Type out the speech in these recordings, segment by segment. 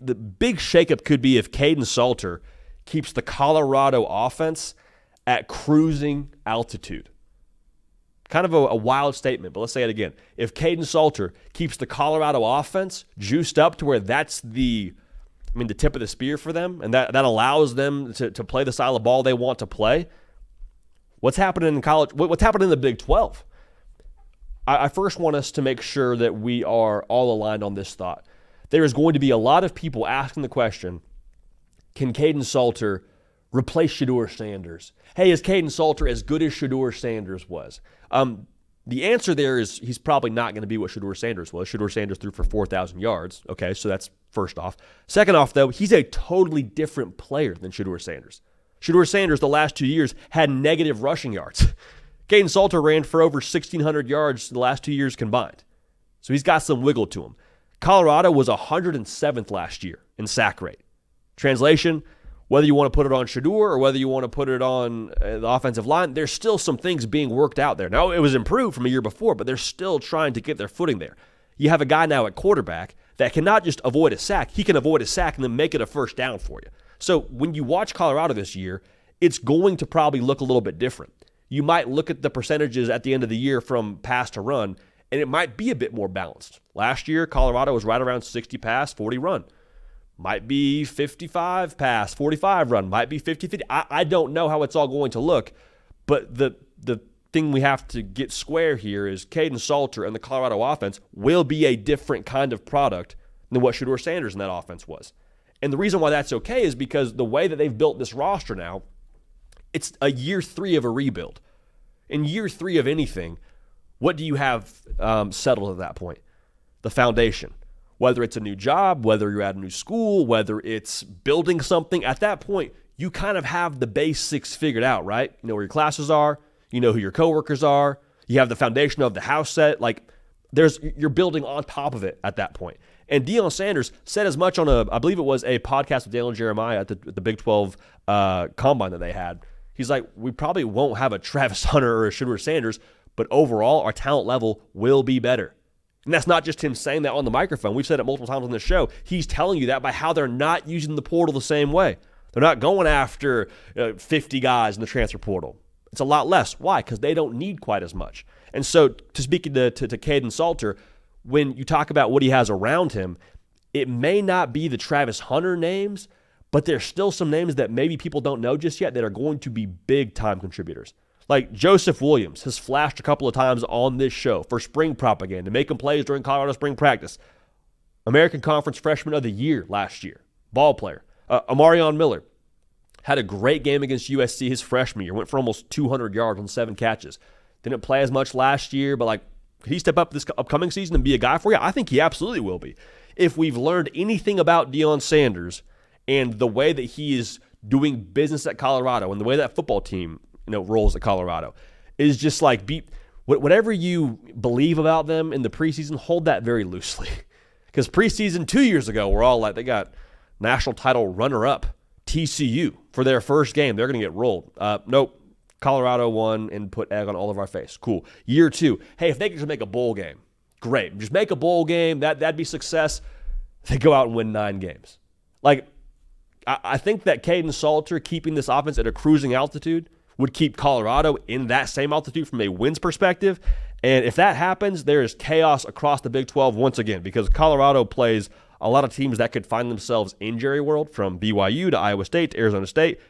the big shakeup could be if Kaidon Salter keeps the Colorado offense at cruising altitude. Kind of a wild statement, but let's say it again. If Kaidon Salter keeps the Colorado offense juiced up to where that's the tip of the spear for them, and that allows them to play the style of ball they want to play, what's happening in college? What's happening in the Big 12? I first want us to make sure that we are all aligned on this thought. There is going to be a lot of people asking the question, can Kaidon Salter replace Shedeur Sanders? Hey, is Kaidon Salter as good as Shedeur Sanders was? The answer there is he's probably not going to be what Shedeur Sanders was. Shedeur Sanders threw for 4,000 yards. Okay, so that's first off. Second off, though, he's a totally different player than Shedeur Sanders. Shedeur Sanders, the last 2 years, had negative rushing yards. Kaidon Salter ran for over 1,600 yards the last 2 years combined. So he's got some wiggle to him. Colorado was 107th last year in sack rate. Translation, whether you want to put it on Shedeur or whether you want to put it on the offensive line, there's still some things being worked out there. Now, it was improved from a year before, but they're still trying to get their footing there. You have a guy now at quarterback that can not just avoid a sack, he can avoid a sack and then make it a first down for you. So when you watch Colorado this year, it's going to probably look a little bit different. You might look at the percentages at the end of the year from pass to run, and it might be a bit more balanced. Last year, Colorado was right around 60 pass, 40 run. Might be 55 pass, 45 run. Might be 50-50. I don't know how it's all going to look, but the thing we have to get square here is Kaidon Salter and the Colorado offense will be a different kind of product than what Shedeur Sanders in that offense was. And the reason why that's okay is because the way that they've built this roster now, it's a year 3 of a rebuild. In year 3 of anything, what do you have settled at that point? The foundation. Whether it's a new job, whether you're at a new school, whether it's building something, at that point, you kind of have the basics figured out, right? You know where your classes are. You know who your coworkers are. You have the foundation of the house set. You're building on top of it at that point. And Deion Sanders said as much on I believe it was a podcast with Dale and Jeremiah at the Big 12 combine that they had. He's like, we probably won't have a Travis Hunter or a Shedeur Sanders, but overall, our talent level will be better. And that's not just him saying that on the microphone. We've said it multiple times on this show. He's telling you that by how they're not using the portal the same way. They're not going after 50 guys in the transfer portal. It's a lot less. Why? Because they don't need quite as much. And so, to speak to Kaidon Salter, when you talk about what he has around him, it may not be the Travis Hunter names, but there's still some names that maybe people don't know just yet that are going to be big-time contributors. Like Joseph Williams has flashed a couple of times on this show for spring propaganda, making plays during Colorado spring practice. American Conference Freshman of the Year last year, ball player. Amarion Miller had a great game against USC his freshman year, went for almost 200 yards on 7 catches. Didn't play as much last year, but could he step up this upcoming season and be a guy for you? I think he absolutely will be. If we've learned anything about Deion Sanders and the way that he is doing business at Colorado and the way that football team rolls at Colorado, is just whatever you believe about them in the preseason, hold that very loosely. Because preseason 2 years ago, we're all like, they got national title runner-up TCU for their first game. They're going to get rolled. Nope. Colorado won and put egg on all of our face. Cool. Year 2, hey, if they could just make a bowl game, great. Just make a bowl game. That'd be success. They go out and win 9 games. I think that Kaidon Salter keeping this offense at a cruising altitude would keep Colorado in that same altitude from a wins perspective. And if that happens, there is chaos across the Big 12 once again, because Colorado plays a lot of teams that could find themselves in Jerry World, from BYU to Iowa State to Arizona State.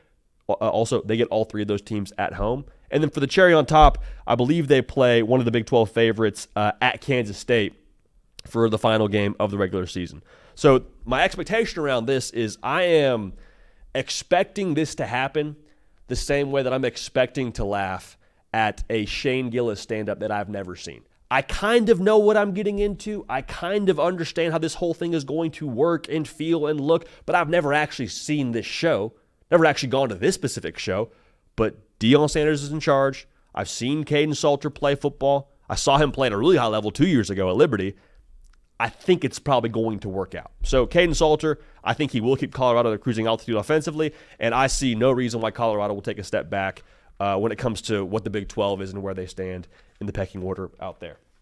Also, they get all 3 of those teams at home. And then for the cherry on top, I believe they play one of the Big 12 favorites at Kansas State for the final game of the regular season. So my expectation around this is I am expecting this to happen the same way that I'm expecting to laugh at a Shane Gillis stand-up that I've never seen. I kind of know what I'm getting into. I kind of understand how this whole thing is going to work and feel and look, but I've never actually seen this show, never actually gone to this specific show. But Deion Sanders is in charge. I've seen Kaidon Salter play football. I saw him play at a really high level 2 years ago at Liberty. I think it's probably going to work out. So Kaidon Salter, I think he will keep Colorado at a cruising altitude offensively, and I see no reason why Colorado will take a step back when it comes to what the Big 12 is and where they stand in the pecking order out there.